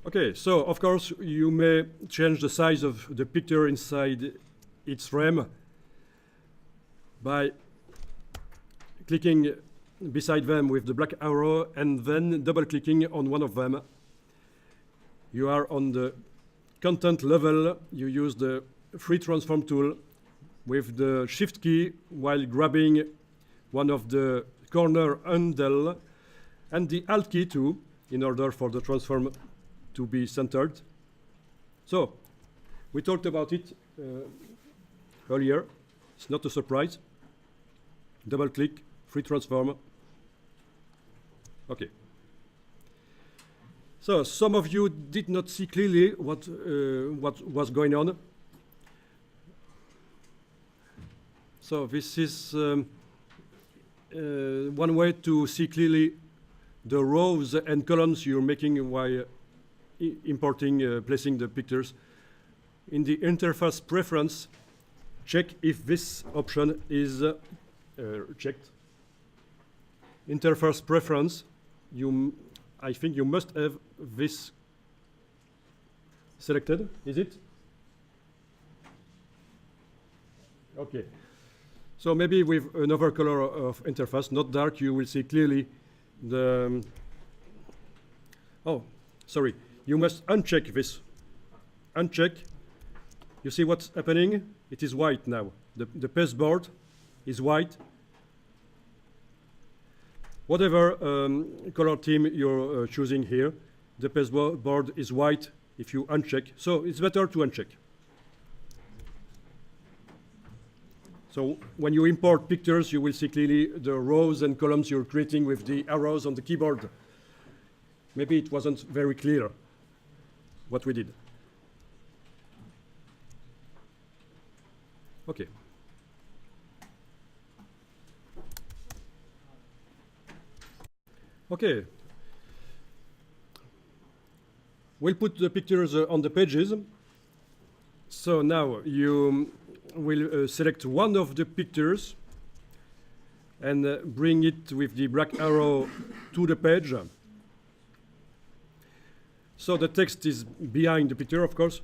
Okay, so of course you may change the size of the picture inside its frame by clicking beside them with the black arrow and then double-clicking on one of them. You are on the content level. You use the free transform tool with the shift key while grabbing one of the corner handle and the alt key too in order for the transform to be centered. So we talked about it earlier. It's not a surprise. Double click, free transform. Okay. So some of you did not see clearly what was going on. So this is one way to see clearly the rows and columns you're making while importing, placing the pictures. In the interface preference, check if this option is checked. Interface preference, I think you must have this selected, is it? Okay. So maybe with another color of interface, not dark, you will see clearly the... Oh, sorry. You must uncheck this. Uncheck. You see what's happening? It is white now. The pasteboard is white. Whatever color theme you're choosing here, the pasteboard is white if you uncheck. So it's better to uncheck. So when you import pictures, you will see clearly the rows and columns you're creating with the arrows on the keyboard. Maybe it wasn't very clear what we did. Okay. Okay. We'll put the pictures on the pages. So now you will select one of the pictures and bring it with the black arrow to the page. So the text is behind the picture, of course.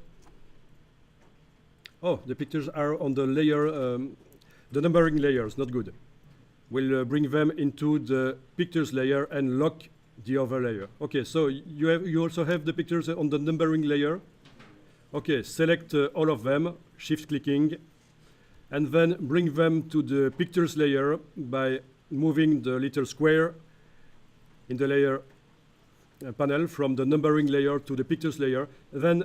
Oh, the pictures are on the layer, the numbering layers, not good. We'll bring them into the pictures layer and lock the other layer. Okay, so you also have the pictures on the numbering layer. Okay, select all of them, shift clicking, and then bring them to the pictures layer by moving the little square in the layer panel from the numbering layer to the pictures layer, then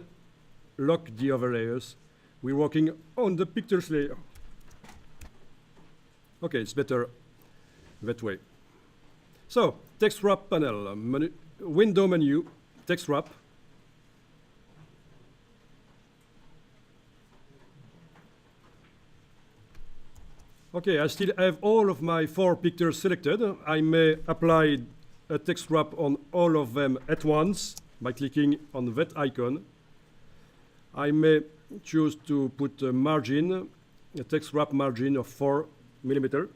lock the other layers. We're working on the pictures layer. Okay, it's better that way. So, text wrap panel, window menu, text wrap. Okay, I still have all of my 4 pictures selected. I may apply a text wrap on all of them at once by clicking on that icon. I may choose to put a margin, a text wrap margin of 4 millimeters.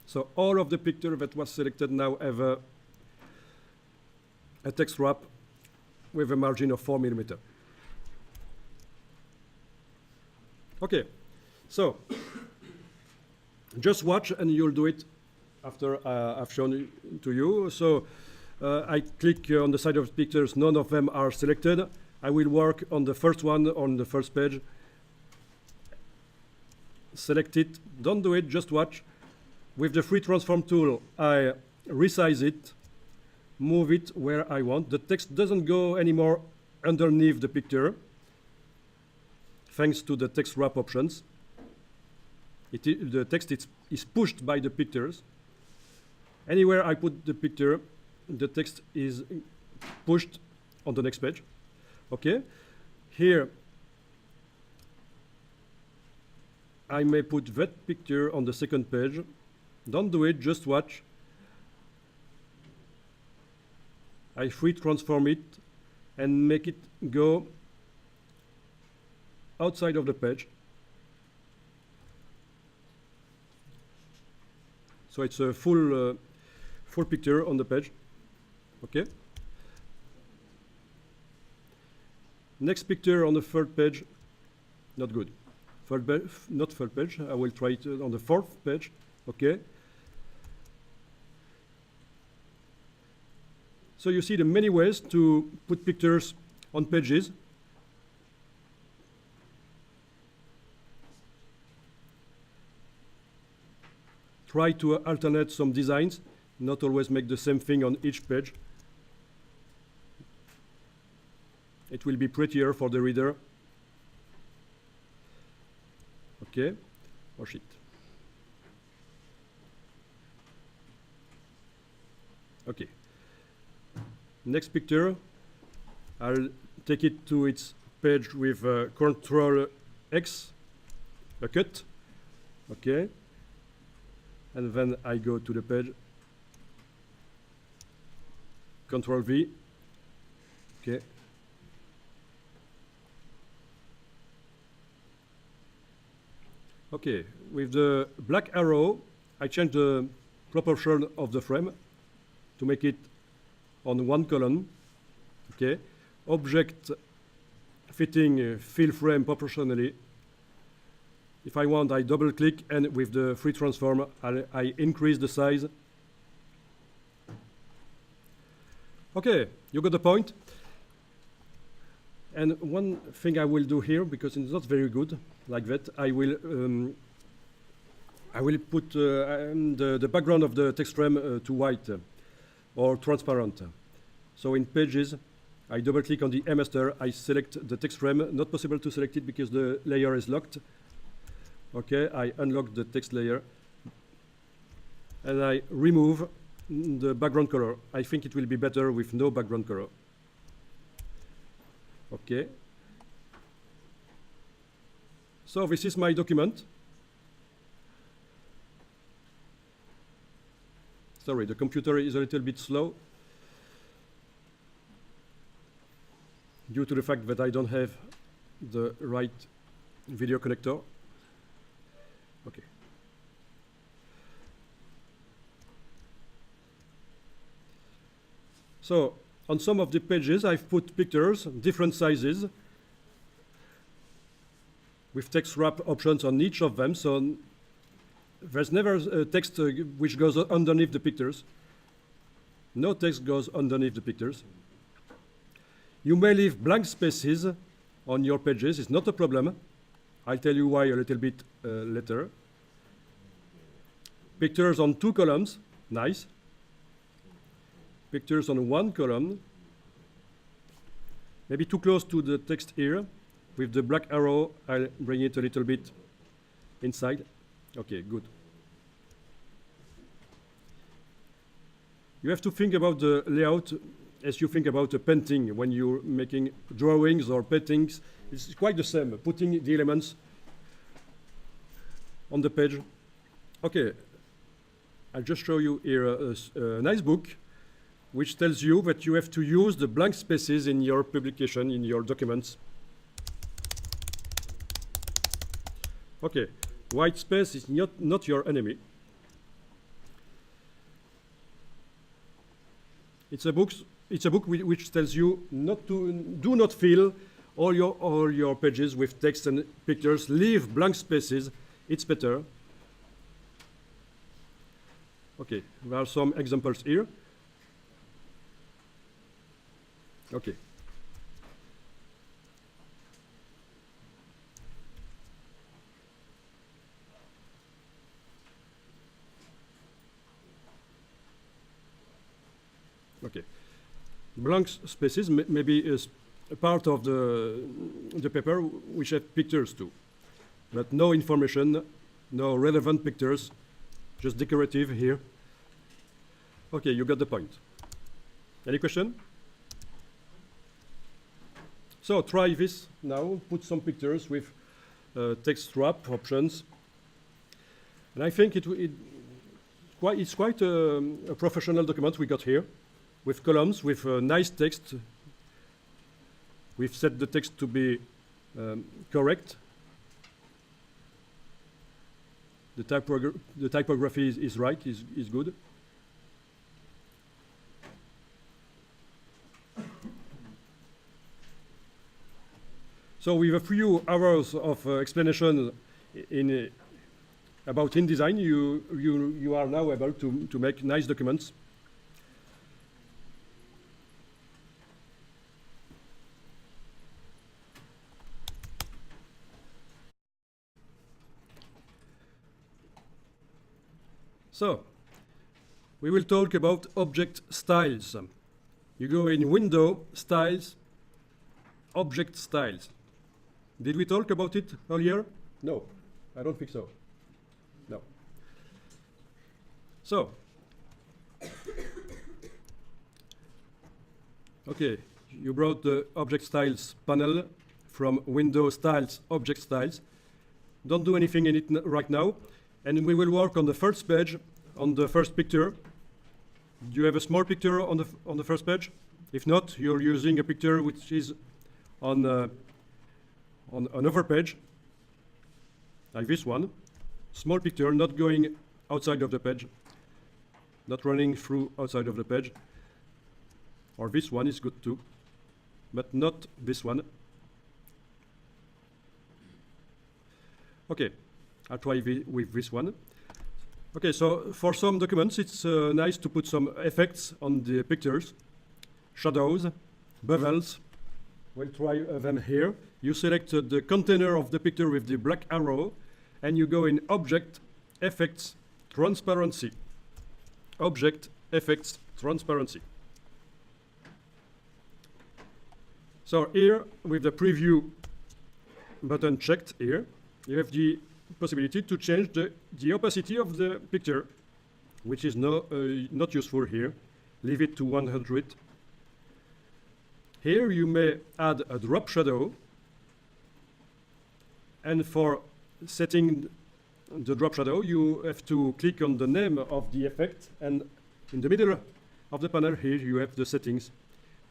So all of the picture that was selected now have a text wrap with a margin of 4 millimeters. Okay, so just watch and you'll do it after I've shown it to you. So I click on the side of the pictures, none of them are selected. I will work on the first one on the first page. Select it, don't do it, just watch. With the free transform tool, I resize it, move it where I want. The text doesn't go anymore underneath the picture, thanks to the text wrap options. The text is pushed by the pictures. Anywhere I put the picture, the text is pushed on the next page. Okay, here I may put that picture on the second page. Don't do it, just watch. I free transform it and make it go outside of the page. So it's a full picture on the page. Okay. Next picture on the third page, not good. Not third page, I will try it on the fourth page, okay. So you see the many ways to put pictures on pages. Try to alternate some designs, not always make the same thing on each page. It will be prettier for the reader. Okay, oh shit. Okay. Next picture, I'll take it to its page with Control X, a cut. Okay. And then I go to the page, Control V, okay. Okay, with the black arrow, I change the proportion of the frame to make it on one column, okay. Object fitting fill frame proportionally. If I want, I double click, and with the free transform, I increase the size. Okay, you got the point. And one thing I will do here, because it's not very good like that, I will put the background of the text frame to white or transparent. So in pages, I double click on the master, I select the text frame. Not possible to select it because the layer is locked. Okay, I unlock the text layer and I remove the background color. I think it will be better with no background color. Okay. So this is my document. Sorry, the computer is a little bit slow due to the fact that I don't have the right video connector. Okay. So on some of the pages, I've put pictures, different sizes, with text wrap options on each of them. So there's never a text which goes underneath the pictures. No text goes underneath the pictures. You may leave blank spaces on your pages. It's not a problem. I'll tell you why a little bit later. Pictures on 2 columns, nice. Pictures on 1 column, maybe too close to the text here. With the black arrow, I'll bring it a little bit inside. Okay, good. You have to think about the layout as you think about a painting when you're making drawings or paintings. It's quite the same, putting the elements on the page. Okay, I'll just show you here a nice book which tells you that you have to use the blank spaces in your publication, in your documents. Okay, white space is not your enemy. It's a book which tells you do not fill all your pages with text and pictures. Leave blank spaces. It's better. Okay, there are some examples here. Okay. Okay. Blank spaces maybe is a part of the paper which have pictures too, but no information, no relevant pictures, just decorative here. Okay, you got the point. Any question? So try this now, put some pictures with text wrap options. And I think it's quite a professional document we got here, with columns, with nice text. We've set the text to be correct. The typography is right, is good. So with a few hours of explanation about InDesign, you are now able to make nice documents. So, we will talk about object styles. You go in Window, Styles, Object Styles. Did we talk about it earlier? No, I don't think so. No. So, okay, you brought the Object Styles panel from Window Styles, Object Styles. Don't do anything in it right now. And we will work on the first page, on the first picture. Do you have a small picture on the first page? If not, you're using a picture which is on another page, like this one. Small picture, not going outside of the page, not running through outside of the page. Or this one is good too, but not this one. Okay. I'll try with this one. Okay, so for some documents, it's nice to put some effects on the pictures. Shadows, bevels. We'll try them here. You select the container of the picture with the black arrow, and you go in Object, Effects, Transparency. Object, Effects, Transparency. So here, with the Preview button checked here, you have the possibility to change the opacity of the picture, which is not useful here. Leave it to 100. Here you may add a drop shadow, and for setting the drop shadow you have to click on the name of the effect, and in the middle of the panel here you have the settings.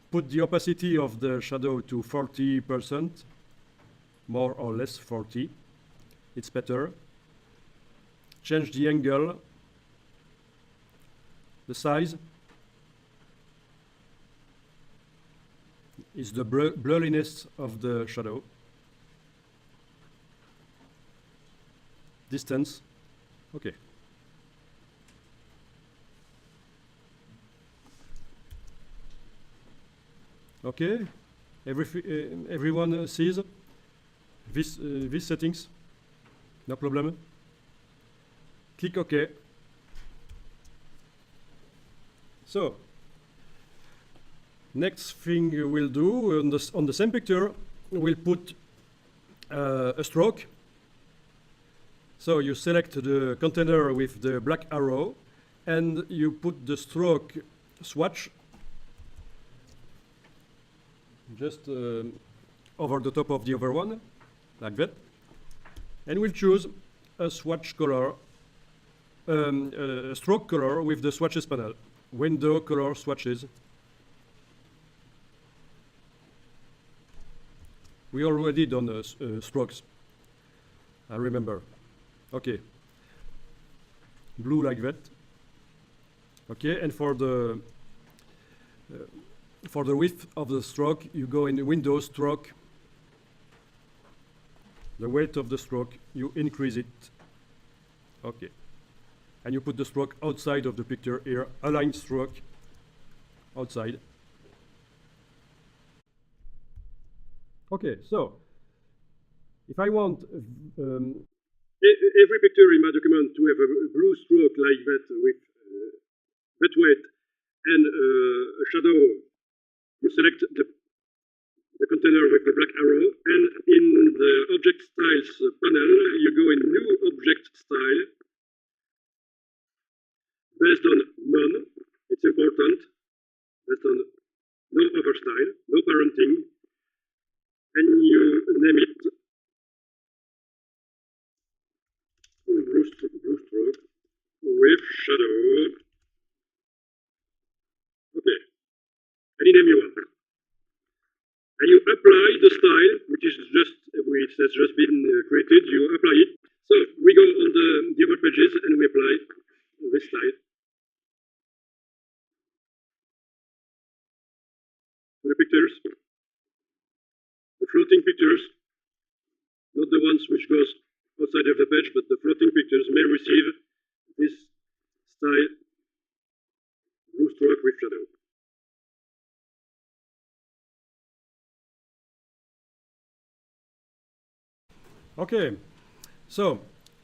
Put the opacity of the shadow to 40%, more or less 40. It's better. Change the angle, the size is the blurriness of the shadow. Distance, okay. Okay, everyone sees these settings? No problem. Click OK. So, next thing we'll do on the same picture, we'll put a stroke. So you select the container with the black arrow, and you put the stroke swatch just over the top of the other one, like that. And we'll choose a swatch color, a stroke color with the swatches panel. Window color swatches. We already done strokes, I remember. Okay. Blue like that. Okay, and for the width of the stroke, you go in the Window Stroke. The weight of the stroke, you increase it. Okay. And you put the stroke outside of the picture here, align stroke outside. Okay, so if I want every picture in my document to have a blue stroke like that with that weight and a shadow, you select the container with the black arrow, and in the Object Styles panel, you go in New Object Style, based on none, it's important, based on no other style, no parenting, and you name it blue stroke with shadow. Okay, any name you want. And you apply the style, which has just been created. You apply it. So we go on the other pages and we apply this style. The pictures, the floating pictures, not the ones which goes outside of the page, but the floating pictures may receive this style blue stroke with shadow. Okay, so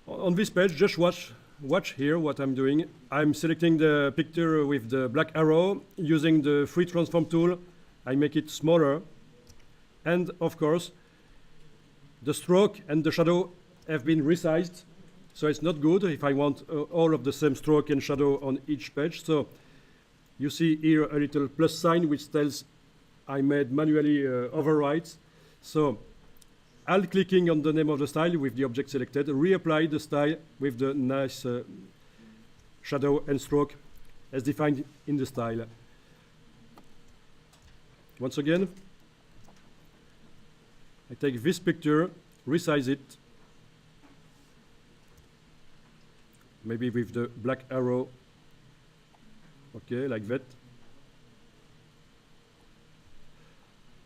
on this page, just watch here what I'm doing. I'm selecting the picture with the black arrow. Using the free transform tool, I make it smaller. And of course, the stroke and the shadow have been resized. So it's not good if I want all of the same stroke and shadow on each page. So you see here a little plus sign which tells I made manually overwrites. So Alt clicking on the name of the style with the object selected, reapply the style with the nice shadow and stroke as defined in the style. Once again, I take this picture, resize it, maybe with the black arrow, okay, like that.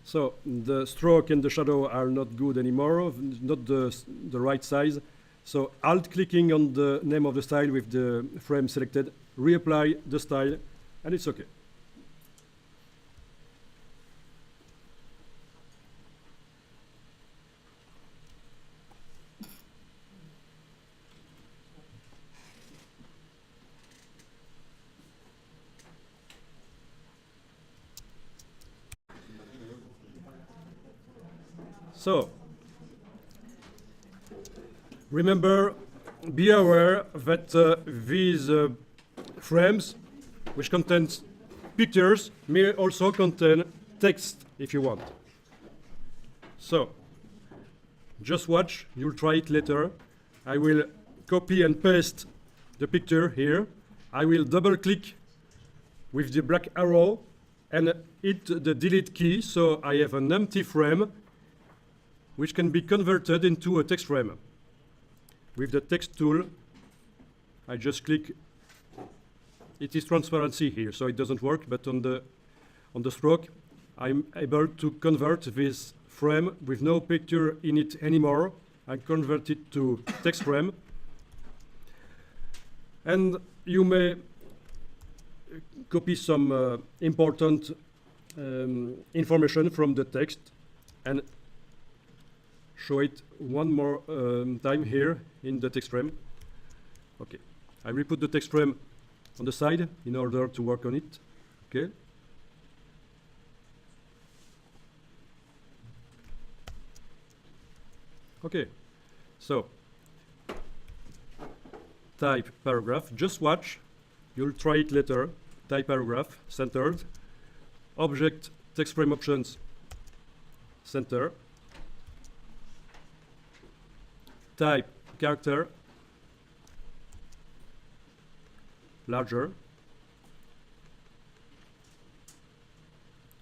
So the stroke and the shadow are not good anymore, not the right size. So Alt clicking on the name of the style with the frame selected, reapply the style, and it's okay. So, remember, be aware that these frames, which contains pictures, may also contain text if you want. So, just watch, you'll try it later. I will copy and paste the picture here. I will double click with the black arrow and hit the delete key, so I have an empty frame which can be converted into a text frame. With the text tool, I just click. It is transparency here, so it doesn't work, but on the stroke, I'm able to convert this frame with no picture in it anymore. I convert it to text frame. And you may copy some important information from the text and show it one more time here in the text frame. Okay, I will put the text frame on the side in order to work on it. Okay. Okay, so type paragraph, just watch, you'll try it later. Type paragraph, centered. Object text frame options, center. Type character, larger.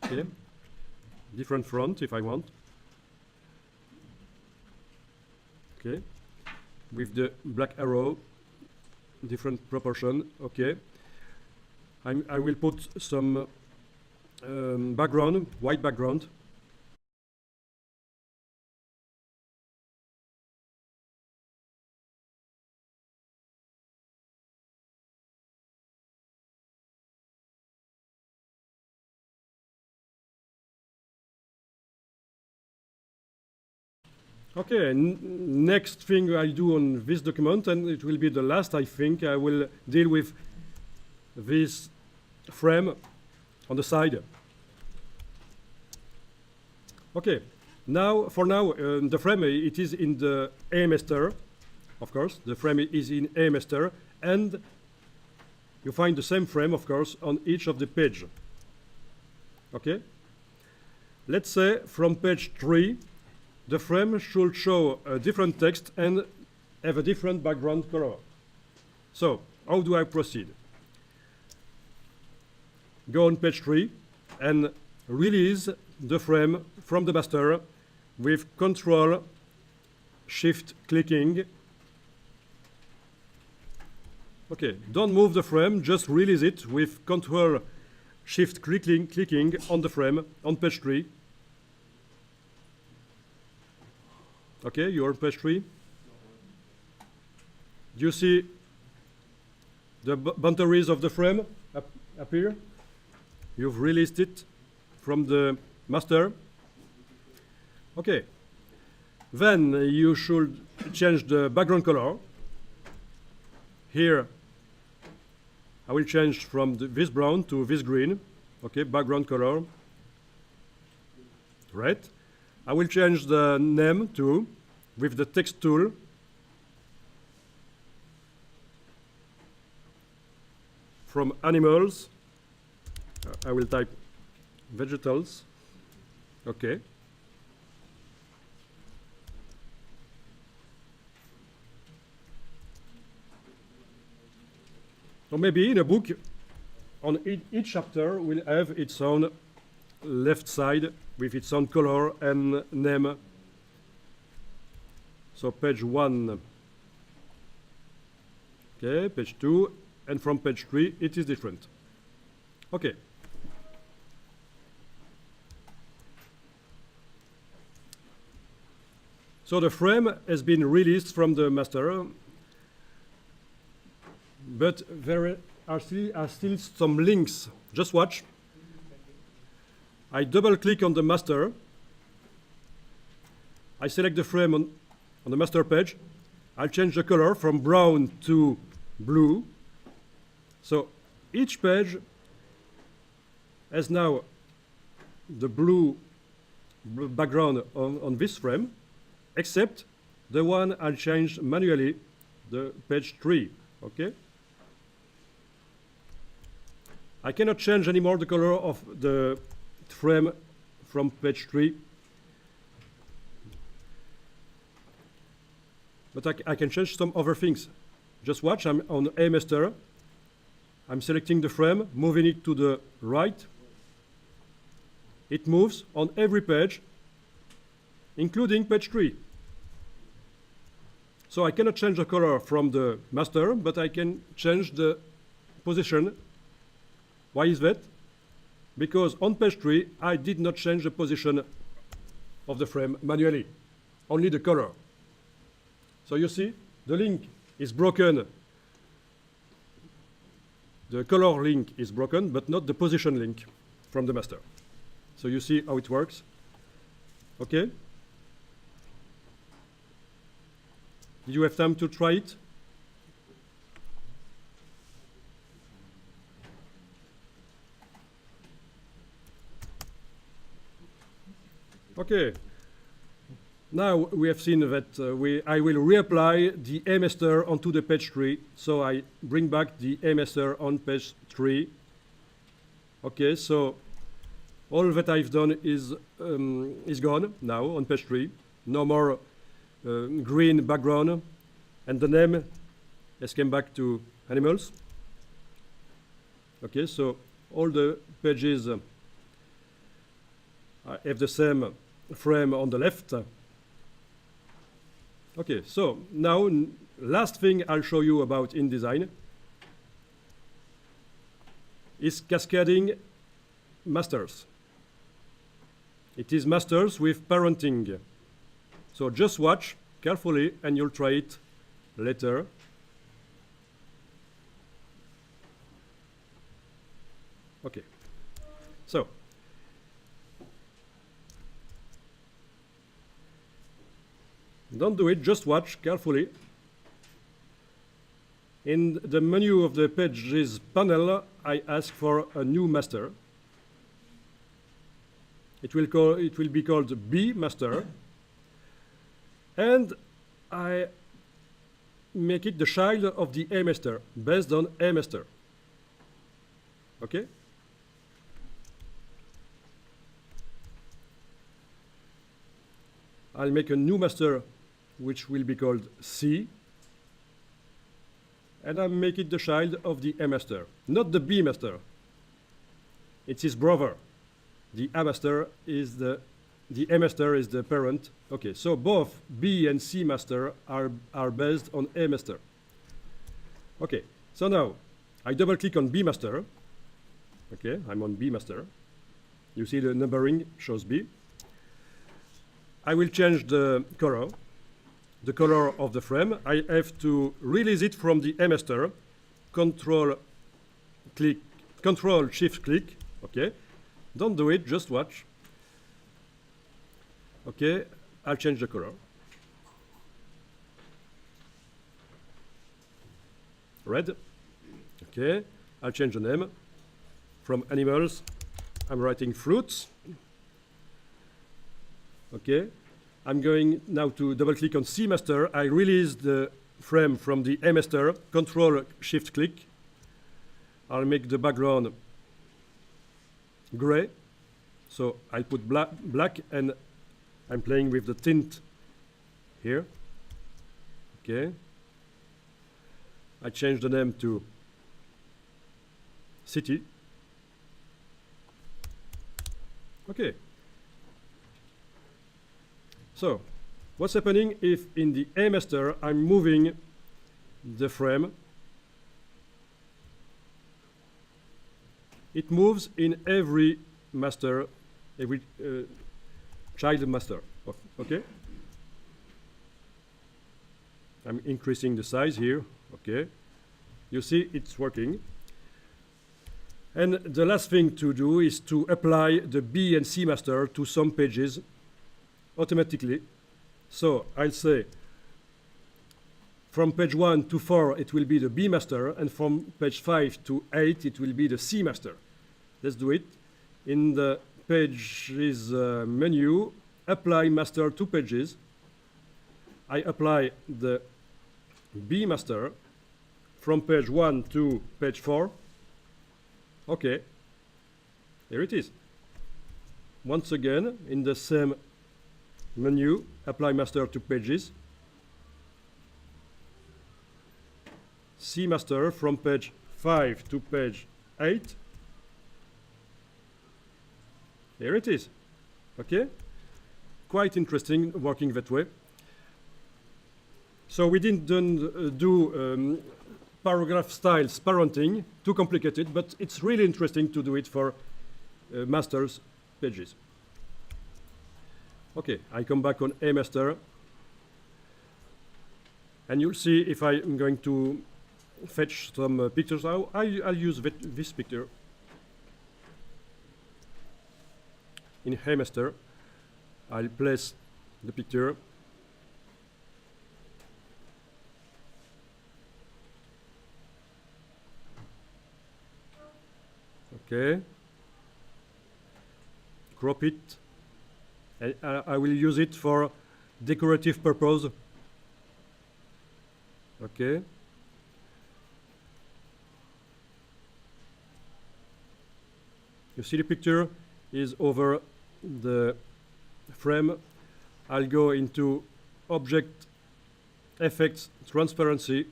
Okay, different font if I want. Okay, with the black arrow, different proportion. Okay, I will put some background, white background. Okay, next thing I do on this document, and it will be the last, I think, I will deal with this frame on the side. Okay, now, for now, the frame, it is in the A master, of course, the frame is in A master, and you find the same frame, of course, on each of the page. Okay? Let's say from page 3, the frame should show a different text and have a different background color. So, how do I proceed? Go on page 3 and release the frame from the master with Control Shift clicking. Okay, don't move the frame, just release it with Control Shift clicking on the frame on page 3. Okay, you're on page 3. Do you see the boundaries of the frame appear? You've released it from the master. Okay. Then you should change the background color. Here, I will change from this brown to this green. Okay, background color. Right. I will change the name too with the text tool. From animals, I will type vegetals. Okay. So maybe in a book, on each chapter will have its own left side with its own color and name. So page 1, okay, page 2, and from page 3 it is different. Okay. So the frame has been released from the master, but there are still some links. Just watch. I double click on the master. I select the frame on the master page. I'll change the color from brown to blue. So each page has now the blue background on this frame, except the one I'll change manually, the page 3. Okay? I cannot change anymore the color of the frame from page 3. But I can change some other things. Just watch, I'm on A master. I'm selecting the frame, moving it to the right. It moves on every page, including page 3. So I cannot change the color from the master, but I can change the position. Why is that? Because on page 3, I did not change the position of the frame manually, only the color. So you see, the link is broken. The color link is broken, but not the position link from the master. So you see how it works. Okay? Did you have time to try it? Okay. Now we have seen that I will reapply the A master onto the page 3. So I bring back the A master on page 3. Okay, so all that I've done is gone now on page 3. No more green background, and the name has come back to animals. Okay, so all the pages have the same frame on the left. Okay, so now last thing I'll show you about InDesign is cascading masters. It is masters with parenting. So just watch carefully and you'll try it later. Okay, so don't do it, just watch carefully. In the menu of the pages panel, I ask for a new master. It will be called B master. And I make it the child of the A master, based on A master. Okay? I'll make a new master which will be called C, and I make it the child of the A master, not the B master. It's his brother. The A master is the A master is the parent. Okay, so both B and C master are based on A master. Okay, so now I double click on B master. Okay, I'm on B master. You see the numbering shows B. I will change the color the color of the frame. I have to release it from the master. Control Shift click. Okay. Don't do it, just watch. Okay, I'll change the color. Red. Okay, I'll change the name. From animals, I'm writing fruits. Okay, I'm going now to double click on C master. I release the frame from the A master. Control Shift click. I'll make the background gray. So I put black and I'm playing with the tint here. Okay. I change the name to city. Okay. So, what's happening if in the A master I'm moving the frame? It moves in every master, every child master. Okay? I'm increasing the size here. Okay. You see it's working. And the last thing to do is to apply the B and C master to some pages automatically. So I'll say from page 1 to 4 it will be the B master, and from page 5 to 8 it will be the C master. Let's do it. In the pages menu, apply master to pages. I apply the B master from page 1 to page 4. Okay, here it is. Once again, in the same menu, apply master to pages. C master from page 5 to page 8. Here it is. Okay? Quite interesting working that way. So we didn't do paragraph styles parenting, too complicated, but it's really interesting to do it for masters pages. Okay, I come back on A master, and you'll see if I'm going to fetch some pictures. I'll use this picture in A master. I'll place the picture. Okay, crop it, and I will use it for decorative purpose. Okay. You see the picture is over the frame. I'll go into Object, Effects, Transparency,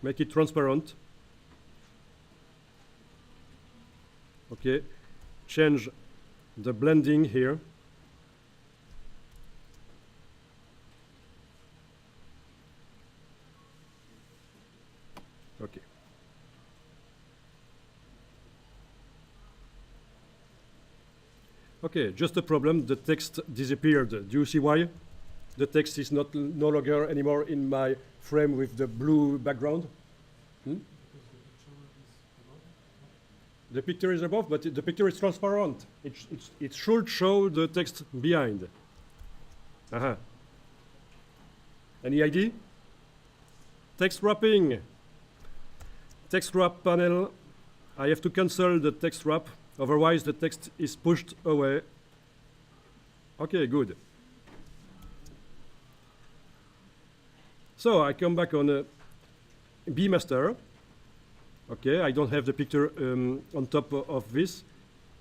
make it transparent. Okay, change the blending here. Okay. Okay, just a problem, the text disappeared. Do you see why? The text is no longer anymore in my frame with the blue background. The picture is above, but the picture is transparent. It should show the text behind. Any idea? Text wrapping. Text wrap panel. I have to cancel the text wrap, otherwise the text is pushed away. Okay, good. So I come back on B master. Okay, I don't have the picture on top of this.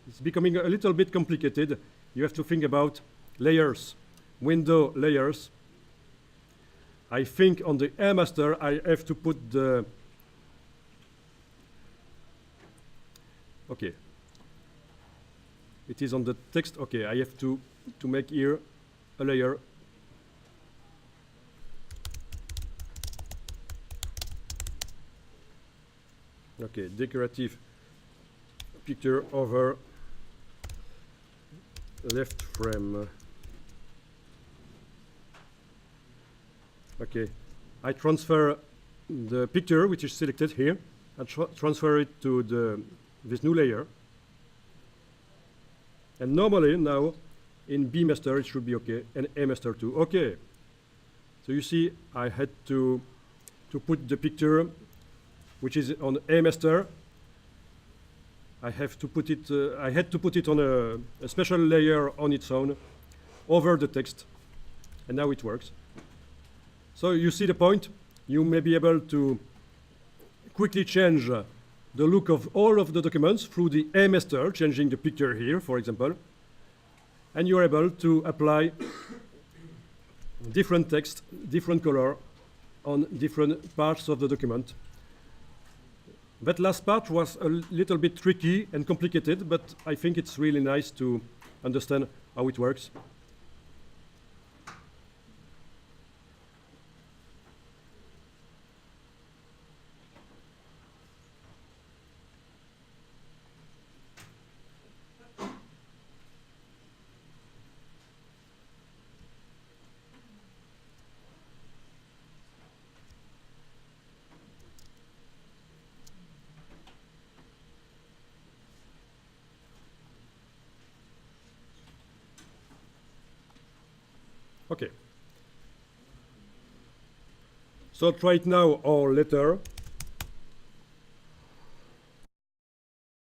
It's becoming a little bit complicated. You have to think about layers, window layers. I think on the A master I have to put the... Okay. It is on the text. Okay, I have to make here a layer. Okay, decorative picture over left frame. Okay, I transfer the picture which is selected here and transfer it to this new layer. And normally now in B master it should be okay, and A master too. Okay. So you see I had to put the picture which is on A master. I had to put it on a special layer on its own over the text, and now it works. So you see the point. You may be able to quickly change the look of all of the documents through the A master, changing the picture here, for example, and you're able to apply different text, different color on different parts of the document. That last part was a little bit tricky and complicated, but I think it's really nice to understand how it works. Okay. So try it now, our letter.